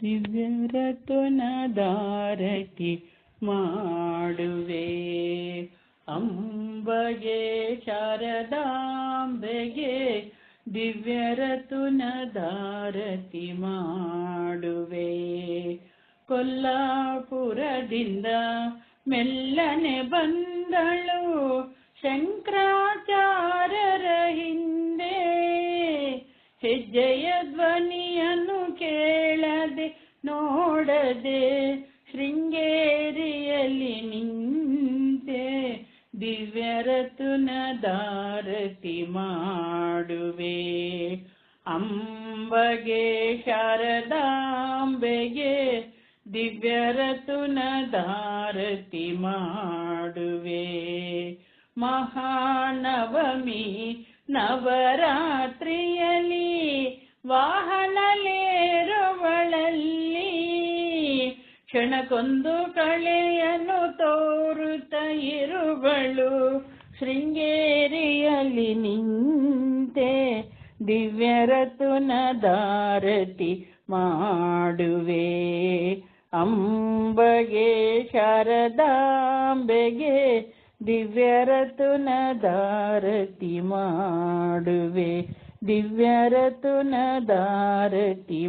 ದಿವ್ಯರತುನದಾರತಿ ಮಾಡುವೆ. ಅಂಬಗೆ ಶಾರದಾಂಬೆಗೆ ದಿವ್ಯರತುನದಾರತಿ ಮಾಡುವೆ. ಕೊಲ್ಲಾಪುರದಿಂದ ಮೆಲ್ಲನೆ ಬಂದಳು ಶಂಕರಾಚಾರ್ಯರ ಹಿಂದೆ. ಹೆಜ್ಜೆಯ ಧ್ವನಿಯನ್ನು ಕೇಳದೆ ನೋಡದೆ ಶೃಂಗೇರಿಯಲ್ಲಿ ನಿಂತೆ ದಿವ್ಯರತುನದಾರತಿ ಮಾಡುವೆ. ಅಂಬಗೆ ಶಾರದಾಂಬೆಗೆ ದಿವ್ಯರತುನದಾರತಿ ಮಾಡುವೆ. ಮಹಾನವಮಿ ನವರಾತ್ರಿಯಲ್ಲಿ ವಾಹನಲೇರುವಳಲ್ಲಿ ಕ್ಷಣಕ್ಕೊಂದು ಕಳೆಯನ್ನು ತೋರುತ್ತ ಇರುವಳು. ಶೃಂಗೇರಿಯಲ್ಲಿ ನಿಂತೆ ದಿವ್ಯರತುನದಾರತಿ ಮಾಡುವೆ. ಅಂಬಗೆ ಶಾರದಾಂಬೆಗೆ ದಿವ್ಯರತುನದಾರತಿ ಮಾಡುವೆ. ದಿವ್ಯರತುನದಾರತಿ